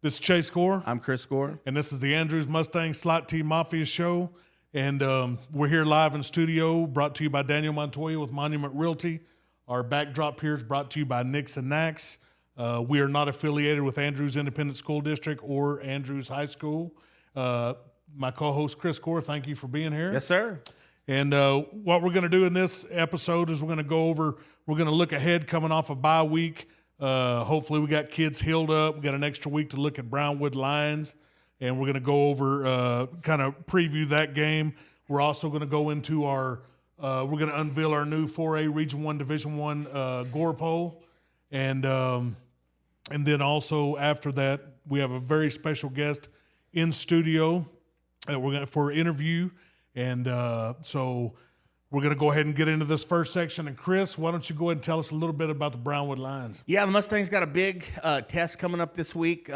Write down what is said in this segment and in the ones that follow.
This is Chase Gore. I'm Chris Gore. And this is the Andrews Mustang Slot Team Mafia show. And we're here live in studio, brought to you by Daniel Montoya with Monument Realty. Our backdrop here is brought to you by Nix and Nax. We are not affiliated with Andrews Independent School District or Andrews High School. My co-host, Chris Gore, thank you for being here. Yes, sir. And what we're going to do in this episode is we're going to look ahead coming off a bye week. Hopefully we got kids healed up. We got an extra week to look at Brownwood Lions, and we're going to go over, kind of preview that game. We're also going to go into we're going to unveil our new 4A Region 1 Division 1 Gore poll. And then also after that, we have a very special guest in studio for an interview. And so we're going to go ahead and get into this first section. And Chris, why don't you go ahead and tell us a little bit about the Brownwood Lions? Yeah, the Mustangs got a big test coming up this week.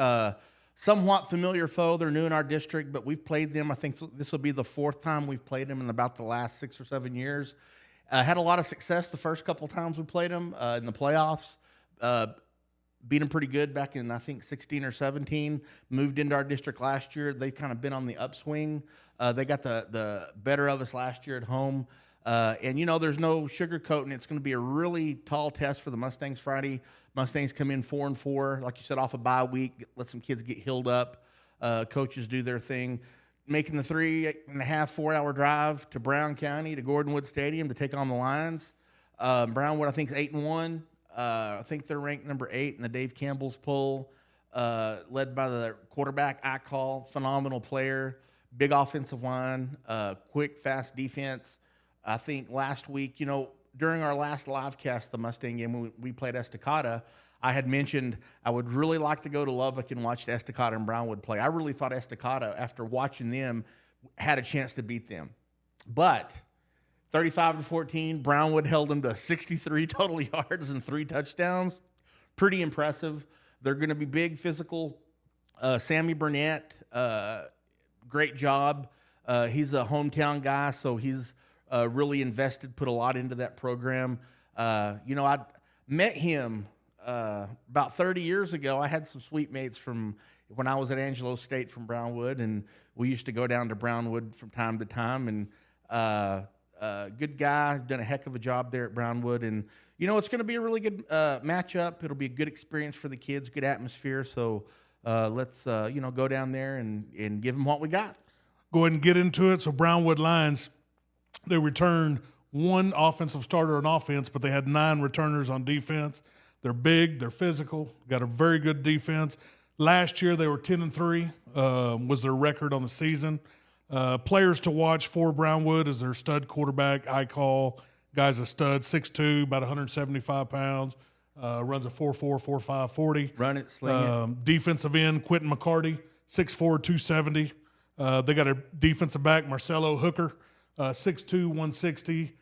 Somewhat familiar foe. They're new in our district, but we've played them. I think this will be the fourth time we've played them in about the last 6 or 7 years. Had a lot of success the first couple times we played them in the playoffs. Beat them pretty good back in, I think, 16 or 17. Moved into our district last year. They've kind of been on the upswing. They got the better of us last year at home. And, there's no sugarcoating. It's going to be a really tall test for the Mustangs Friday. Mustangs come in 4-4, like you said, off a bye week. Let some kids get healed up. Coaches do their thing. Making the 3.5, 4 hour drive to Brown County to Gordonwood Stadium to take on the Lions. Brownwood, I think, is 8-1. I think they're ranked number 8 in the Dave Campbell's poll, led by the quarterback, I call, phenomenal player, big offensive line, quick, fast defense. I think last week, during our last live cast, the Mustang game, when we played Estacada, I had mentioned I would really like to go to Lubbock and watch Estacada and Brownwood play. I really thought Estacada, after watching them, had a chance to beat them. But 35-14, Brownwood held them to 63 total yards and 3 touchdowns. Pretty impressive. They're going to be big, physical. Sammy Burnett, great job. He's a hometown guy, so he's really invested, put a lot into that program. I met him about 30 years ago. I had some sweet mates from when I was at Angelo State from Brownwood, and we used to go down to Brownwood from time to time. And good guy, done a heck of a job there at Brownwood. And, it's going to be a really good matchup. It'll be a good experience for the kids, good atmosphere. So let's, go down there and give them what we got. Go ahead and get into it. So Brownwood Lions, they returned 1 offensive starter on offense, but they had 9 returners on defense. They're big, they're physical, got a very good defense. Last year they were 10-3, was their record on the season. Players to watch for Brownwood is their stud quarterback, I call. Guy's a stud, 6'2", about 175 pounds, runs a 4.4, 4.5 40. Run it, sling it. Defensive end, Quentin McCarty, 6'4", 270. They got a defensive back, Marcelo Hooker, 6'2", 160.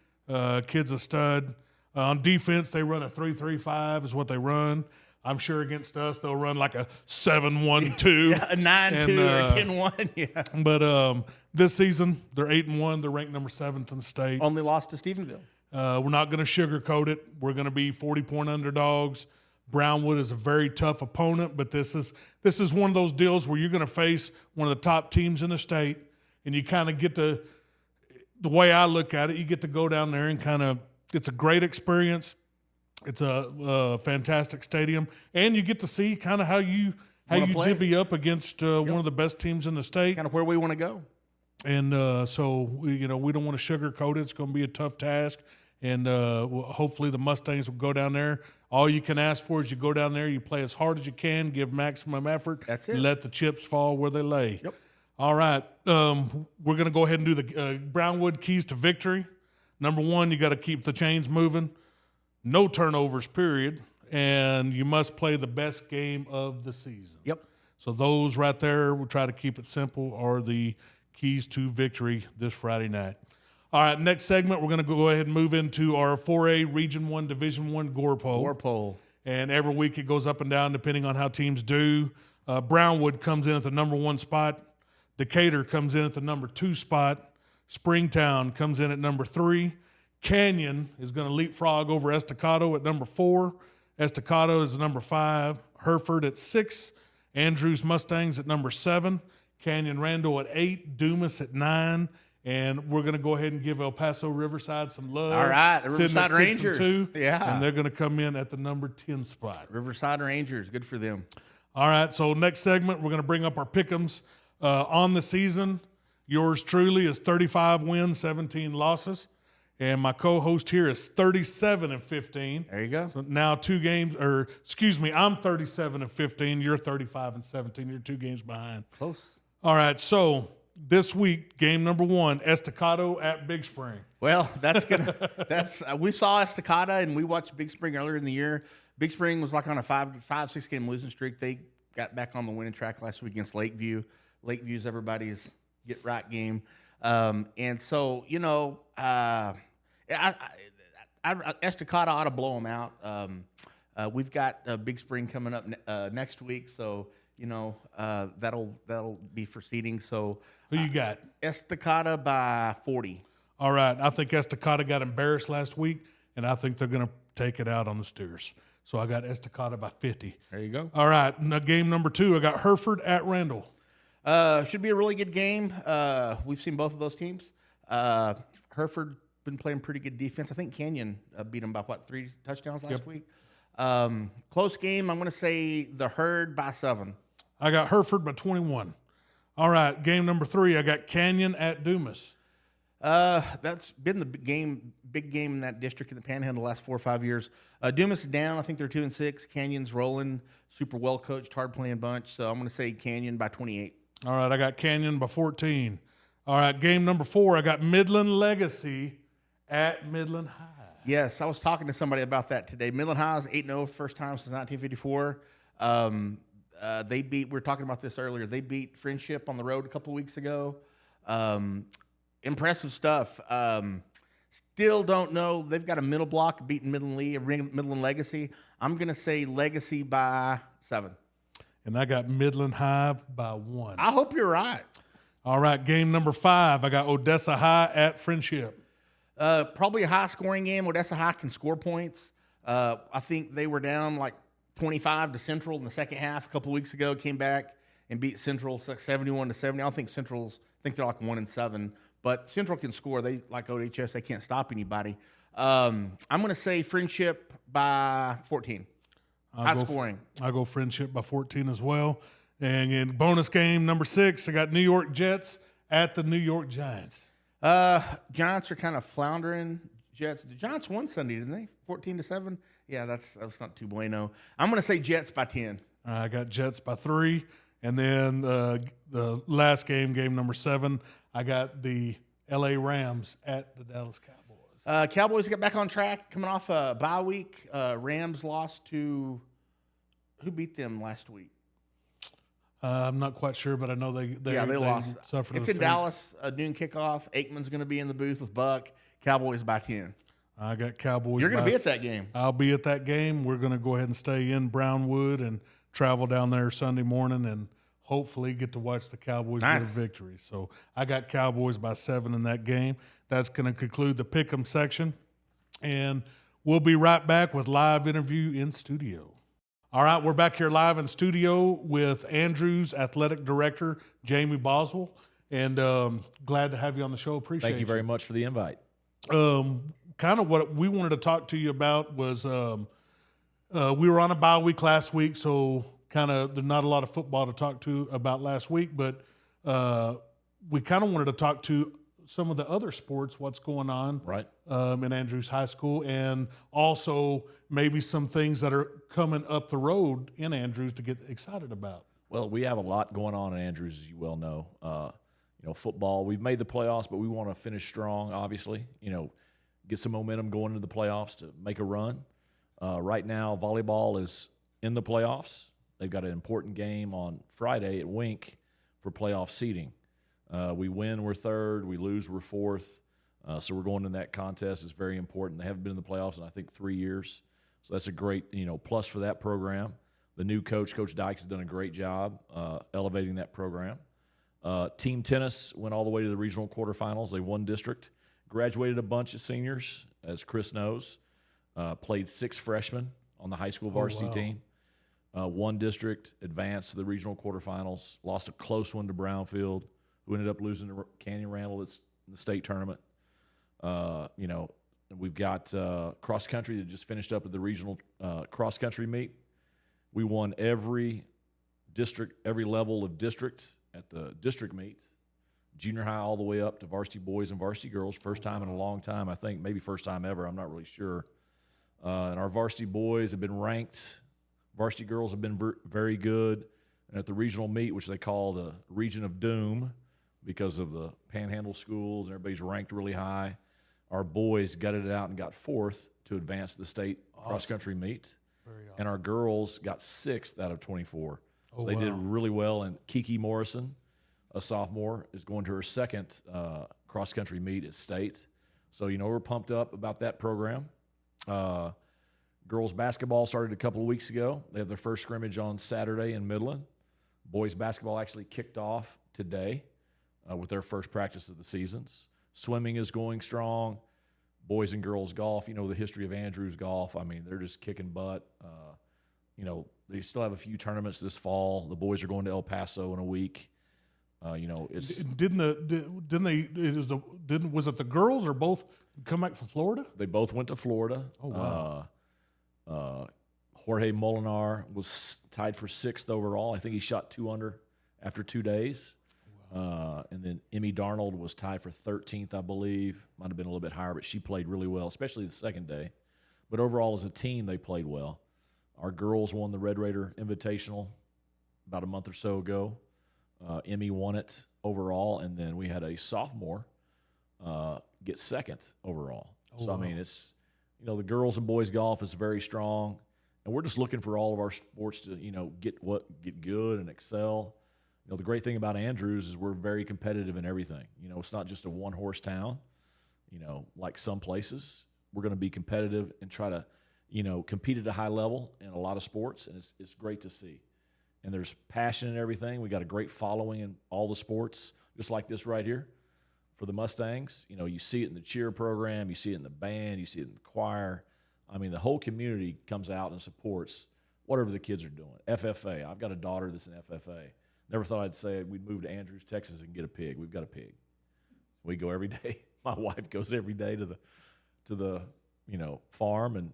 Kid's a stud. On defense, they run a 3-3-5 is what they run. I'm sure against us, they'll run like a 7-1-2. Yeah, a 9-2 or 10-1, yeah. But this season, they're 8-1. They're ranked number 7th in the state. Only lost to Stephenville. We're not going to sugarcoat it. We're going to be 40-point underdogs. Brownwood is a very tough opponent, but this is one of those deals where you're going to face one of the top teams in the state, and you kind of get to, the way I look at it, you get to go down there and kind of, it's a great experience. It's a fantastic stadium, and you get to see kind of how you divvy up against one of the best teams in the state. Kind of where we want to go. And so we don't want to sugarcoat it. It's going to be a tough task, and hopefully the Mustangs will go down there. All you can ask for is you go down there, you play as hard as you can, give maximum effort. That's it. Let the chips fall where they lay. Yep. All right. We're going to go ahead and do the Brownwood keys to victory. Number 1, you got to keep the chains moving. No turnovers, period. And you must play the best game of the season. Yep. So those right there, we'll try to keep it simple, are the keys to victory this Friday night. All right, next segment, we're going to go ahead and move into our 4A Region 1 Division 1 Gore poll. Gore poll. And every week it goes up and down depending on how teams do. Brownwood comes in at the number 1 spot. Decatur comes in at the number 2 spot. Springtown comes in at number 3. Canyon is going to leapfrog over Estacado at number 4. Estacado is number 5. Hereford at 6. Andrews Mustangs at number 7, Canyon Randall at 8, Dumas at 9, and we're going to go ahead and give El Paso Riverside some love. All right, the sitting at Riverside 6 and Rangers. 2, Yeah. and they're going to come in at the number 10 spot. Riverside Rangers, good for them. All right, so next segment, we're going to bring up our pick'ems on the season. Yours truly is 35 wins, 17 losses. And my co-host here is 37-15. There you go. So now I'm 37-15. You're 35-17. You're 2 games behind. Close. All right, so this week, game number 1, Estacado at Big Spring. Well, we saw Estacada and we watched Big Spring earlier in the year. Big Spring was like on a 5-6 game losing streak. They got back on the winning track last week against Lakeview. Lakeview's everybody's get right game. And so, Estacada ought to blow them out. We've got Big Spring coming up next week, so that'll be for seeding. So who you got? Estacada by 40. All right, I think Estacada got embarrassed last week, and I think they're going to take it out on the Steers. So I got Estacada by 50. There you go. All right, now game number 2, I got Hereford at Randall. Should be a really good game. We've seen both of those teams. Hereford been playing pretty good defense. I think Canyon beat them by 3 touchdowns last week. Close game. I'm going to say the Herd by 7. I got Hereford by 21. All right, game number 3, I got Canyon at Dumas. That's been the big game in that district in the Panhandle the last 4 or 5 years. Dumas is down. I think they're 2-6. Canyon's rolling. Super well coached, hard playing bunch. So I'm going to say Canyon by 28. All right, I got Canyon by 14. All right, game number 4, I got Midland Legacy at Midland High. Yes, I was talking to somebody about that today. Midland High is 8-0, first time since 1954. We were talking about this earlier. They beat Friendship on the road a couple weeks ago. Impressive stuff. Still don't know. They've got a middle block beating Midland Legacy. I'm going to say Legacy by 7. And I got Midland High by 1. I hope you're right. All right, game number 5, I got Odessa High at Friendship. Probably a high-scoring game. Odessa High can score points. I think they were down like 25 to Central in the second half a couple weeks ago. Came back and beat Central 71-70. I don't think they're like 1-7, but Central can score. They like OHS. They can't stop anybody. I'm going to say Friendship by 14. High scoring. I'll go Friendship by 14 as well. And in bonus game number 6, I got New York Jets at the New York Giants. Giants are kind of floundering. Jets. The Giants won Sunday, didn't they? 14-7. Yeah, that's not too bueno. I'm going to say Jets by 10. I got Jets by 3. And then the last game number 7, I got the L.A. Rams at the Dallas Cowboys. Cowboys got back on track coming off a bye week. Rams lost to – who beat them last week? I'm not quite sure, but I know they lost. Suffered it's in Dallas, noon kickoff. Aikman's going to be in the booth with Buck. Cowboys by 10. I got Cowboys. You're going to be at that game. I'll be at that game. We're going to go ahead and stay in Brownwood and travel down there Sunday morning and hopefully get to watch the Cowboys get a victory. So I got Cowboys by 7 in that game. That's going to conclude the Pick'em section. And we'll be right back with live interview in studio. All right, we're back here live in studio with Andrews Athletic Director, Jamie Boswell. And glad to have you on the show. Appreciate it. Thank you very much for the invite. Kind of what we wanted to talk to you about was we were on a bye week last week, so kind of there's not a lot of football to talk to about last week, but we kind of wanted to talk to some of the other sports, what's going on right in Andrews High School, and also maybe some things that are coming up the road in Andrews to get excited about. Well, we have a lot going on in Andrews, as you well know. Football, we've made the playoffs, but we want to finish strong, obviously. Get some momentum going into the playoffs to make a run. Right now, volleyball is in the playoffs. They've got an important game on Friday at Wink for playoff seeding. We win, we're third. We lose, we're fourth. So we're going in that contest. It's very important. They haven't been in the playoffs in, I think, 3 years. So that's a great, plus for that program. The new coach, Coach Dykes, has done a great job elevating that program. Team tennis went all the way to the regional quarterfinals. They won district. Graduated a bunch of seniors, as Chris knows. Played 6 freshmen on the high school varsity team. One district advanced to the regional quarterfinals, lost a close one to Brownfield, who ended up losing to Canyon Randall in the state tournament. You know, we've got cross country that just finished up at the regional cross country meet. We won every district, every level of district at the district meet, junior high all the way up to varsity boys and varsity girls. First time in a long time, I think, maybe first time ever. I'm not really sure. And our varsity boys have been ranked. Varsity girls have been very good. And at the regional meet, which they call the Region of Doom because of the panhandle schools, and everybody's ranked really high, our boys gutted it out and got fourth to advance to the state cross-country meet. Very awesome. And our girls got 6th out of 24. Oh, So they did wow. really well. And Kiki Morrison, a sophomore, is going to her 2nd cross-country meet at state. So, you know, we're pumped up about that program. Girls basketball started a couple of weeks ago. They have their first scrimmage on Saturday in Midland. Boys basketball actually kicked off today with their first practice of the seasons. Swimming is going strong. Boys and girls golf, you know the history of Andrews golf. I mean, they're just kicking butt. You know, they still have a few tournaments this fall. The boys are going to El Paso in a week. You know, it's Was it the girls or both come back from Florida? they both went to Florida. Oh, wow. Jorge Molinar was tied for 6th overall. I think he shot 2 under after 2 days. And then Emmy Darnold was tied for 13th, I believe. Might have been a little bit higher, but she played really well, especially the second day. But overall, as a team, they played well. Our girls won the Red Raider Invitational about a month or so ago. Emmy won it overall, and then we had a sophomore get 2nd overall. Oh, So, wow. I mean, it's, you know, the girls and boys golf is very strong, and we're just looking for all of our sports to, you know, get good and excel. You know, the great thing about Andrews is we're very competitive in everything. You know, it's not just a one-horse town, you know, like some places. We're going to be competitive and try to, you know, compete at a high level in a lot of sports, and it's great to see. And there's passion in everything. We got a great following in all the sports, just like this right here for the Mustangs. You know, you see it in the cheer program, you see it in the band, you see it in the choir. I mean, the whole community comes out and supports whatever the kids are doing. FFA. I've got a daughter that's in FFA. Never thought I'd say we'd move to Andrews, Texas, and get a pig. We've got a pig. We go every day. My wife goes every day to the you know, farm and,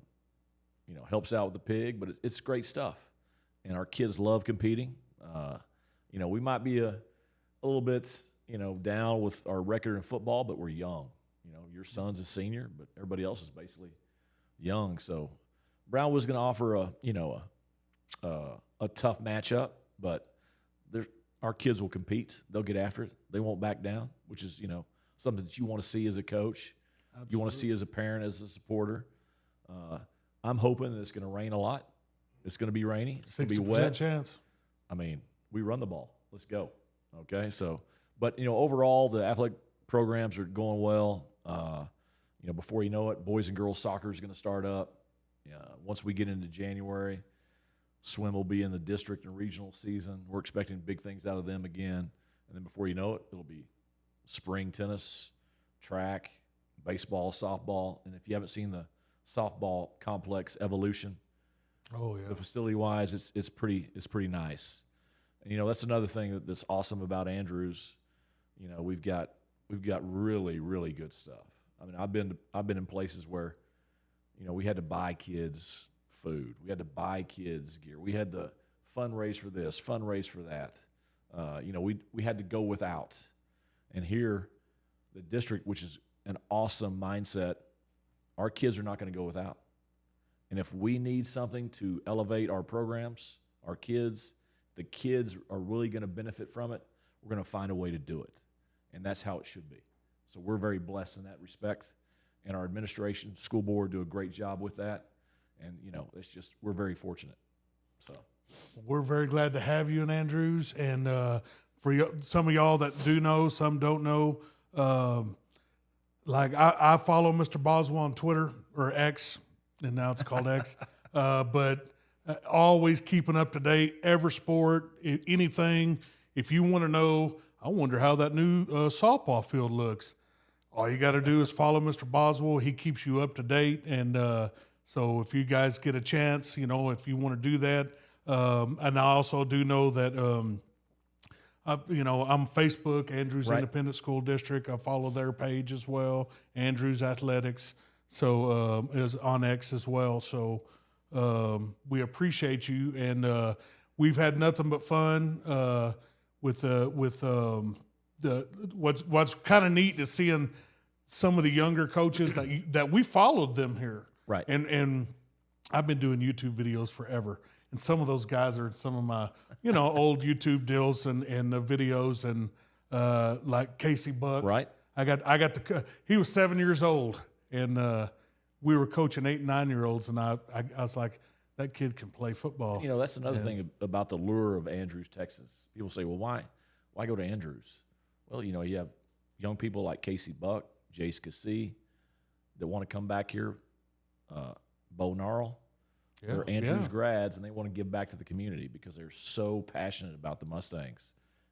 you know, helps out with the pig. But it's great stuff, and our kids love competing. You know, we might be a little bit, you know, down with our record in football, but we're young. You know, your son's a senior, but everybody else is basically young. So Brownwood's going to offer a tough matchup, but our kids will compete. They'll get after it. They won't back down, which is, you know, something that you want to see as a coach. Absolutely. You want to see as a parent, as a supporter. I'm hoping that it's going to rain a lot. It's going to be rainy. It's going to be wet. Chance. I mean, we run the ball. Let's go. Okay, so, but, you know, overall, the athletic programs are going well. You know, before you know it, boys and girls soccer is going to start up. Once we get into January, swim will be in the district and regional season. We're expecting big things out of them again. And then before you know it, it'll be spring tennis, track, baseball, softball. And if you haven't seen the softball complex evolution, Oh, yeah. the facility-wise, it's pretty nice. And, you know, that's another thing that's awesome about Andrews. You know, we've got really, really good stuff. I mean, I've been in places where, you know, we had to buy kids food. We had to buy kids gear. We had to fundraise for this, fundraise for that. You know, we had to go without. And here, the district, which is an awesome mindset, our kids are not going to go without. And if we need something to elevate our programs, our kids, the kids are really going to benefit from it, we're going to find a way to do it. And that's how it should be. So we're very blessed in that respect. And our administration, school board do a great job with that. And, you know, it's just, we're very fortunate. So We're very glad to have you in Andrews. And for some of y'all that do know, some don't know, like I follow Mr. Boswell on Twitter, or X, and now it's called X. But always keeping up to date, every sport, anything. If you want to know, I wonder how that new softball field looks. All you got to do is follow Mr. Boswell. He keeps you up to date. And so if you guys get a chance, you know, if you want to do that, And I also do know that, I'm Facebook, Andrews Right. Independent School District. I follow their page as well, Andrews Athletics. So is on X as well. So we appreciate you, and we've had nothing but fun with what's kind of neat is seeing some of the younger coaches that we followed them here. Right. And I've been doing YouTube videos forever. And some of those guys are in some of my, old YouTube deals and the videos, and like Casey Buck. Right. I got he was 7 years old, and we were coaching 8 and 9-year-olds, and I was like, that kid can play football. That's another thing about the lure of Andrews, Texas. People say, well, why go to Andrews? Well, you have young people like Casey Buck, Jace Cassee, that want to come back here, Bo Gnarl. Yeah, They're Andrews grads, and they want to give back to the community because they're so passionate about the Mustangs.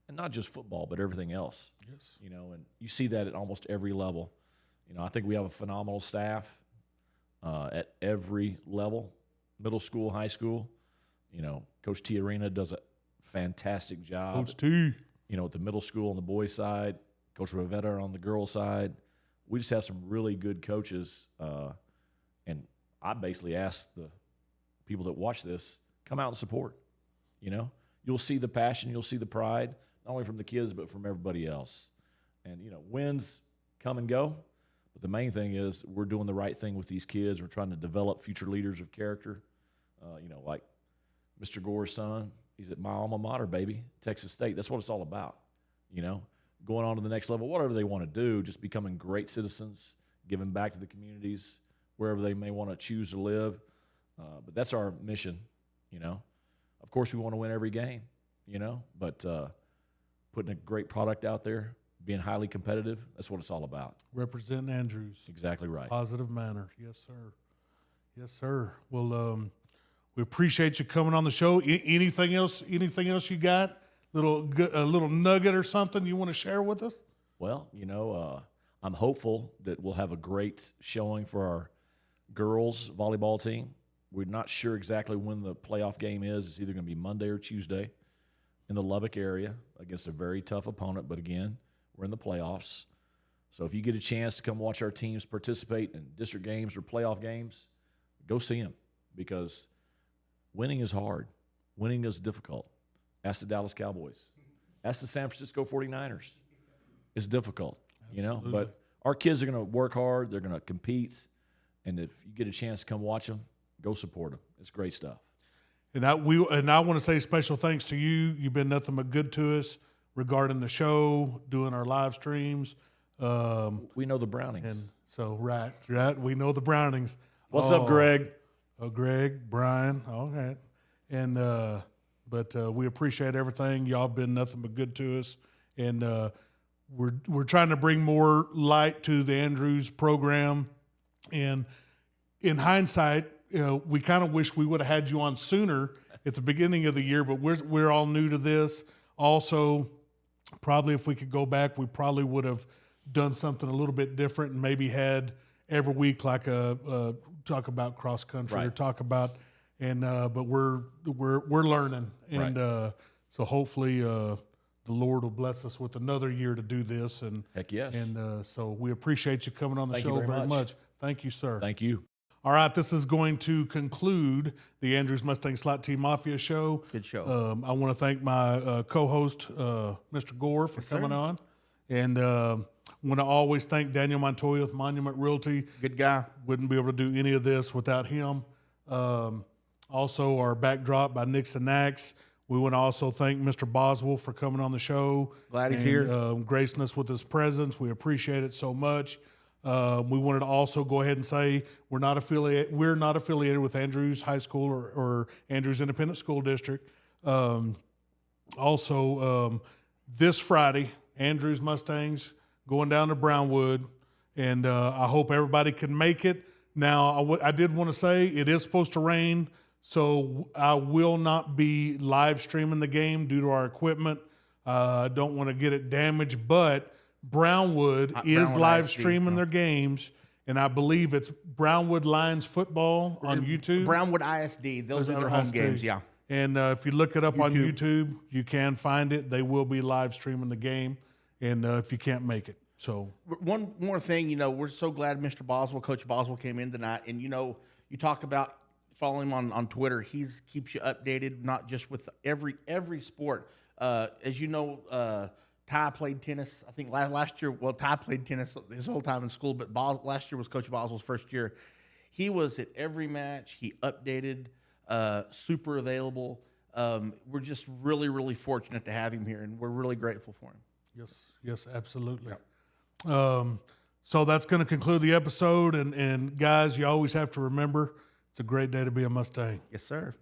And not just football, but everything else. Yes. And you see that at almost every level. I think we have a phenomenal staff at every level, middle school, high school. Coach T. Arena does a fantastic job. Coach T. At the middle school on the boys' side, Coach Rivetta on the girls' side. We just have some really good coaches. And I basically ask the people that watch this, come out and support. You'll see the passion, you'll see the pride, not only from the kids, but from everybody else. And, wins come and go. But the main thing is we're doing the right thing with these kids. We're trying to develop future leaders of character. Like Mr. Gore's son, he's at my alma mater, baby, Texas State. That's what it's all about, going on to the next level, whatever they want to do, just becoming great citizens, giving back to the communities, wherever they may want to choose to live. But that's our mission, Of course, we want to win every game, but putting a great product out there, being highly competitive, that's what it's all about. Representing Andrews. Exactly right. Positive manner. Yes, sir. Yes, sir. Well, we appreciate you coming on the show. Anything else you got? A little nugget or something you want to share with us? Well, I'm hopeful that we'll have a great showing for our girls volleyball team. We're not sure exactly when the playoff game is. It's either going to be Monday or Tuesday in the Lubbock area against a very tough opponent. But again, we're in the playoffs. So if you get a chance to come watch our teams participate in district games or playoff games, go see them, because winning is hard. Winning is difficult. Ask the Dallas Cowboys. Ask the San Francisco 49ers. It's difficult, But our kids are going to work hard. They're going to compete. And if you get a chance to come watch them, go support them. It's great stuff. And I want to say special thanks to you. You've been nothing but good to us regarding the show, doing our live streams. We know the Brownings. And so, right. We know the Brownings. What's up, Greg? Oh, Greg, Brian. All right. And but we appreciate everything. Y'all have been nothing but good to us. And we're trying to bring more light to the Andrews program. And in hindsight, we kind of wish we would have had you on sooner at the beginning of the year, but we're all new to this. Also, probably if we could go back, we probably would have done something a little bit different and maybe had every week like a talk about cross country or talk about but we're learning, and so hopefully the Lord will bless us with another year to do this. And heck yes. And so we appreciate you coming on the show very much. Thank you, sir. Thank you. All right, this is going to conclude the Andrews Mustang Slot Team Mafia show. Good show. I want to thank my co-host, Mr. Gore, for coming on. And I want to always thank Daniel Montoya with Monument Realty. Good guy. Wouldn't be able to do any of this without him. Also, our backdrop by Nixon Axe. We want to also thank Mr. Boswell for coming on the show. Glad he's here. Gracing us with his presence. We appreciate it so much. We wanted to also go ahead and say we're not affiliated with Andrews High School or Andrews Independent School District. This Friday, Andrews Mustangs going down to Brownwood, and I hope everybody can make it. Now, I did want to say it is supposed to rain, so I will not be live streaming the game due to our equipment. I don't want to get it damaged, but Brownwood is live ISD, streaming their games, and I believe it's Brownwood Lions football on YouTube. Brownwood ISD. Those are their home games, yeah. And if you look it up on YouTube, you can find it. They will be live streaming the game, and if you can't make it. So One more thing, we're so glad Mr. Boswell, Coach Boswell, came in tonight. And, you talk about following him on Twitter. He's keeps you updated, not just with every sport. As you know, Ty played tennis. I think last year, Ty played tennis his whole time in school, but last year was Coach Boswell's first year. He was at every match. He updated, super available. We're just really, really fortunate to have him here, and we're really grateful for him. yes, absolutely. So that's going to conclude the episode. And guys, you always have to remember, it's a great day to be a Mustang. Yes, sir.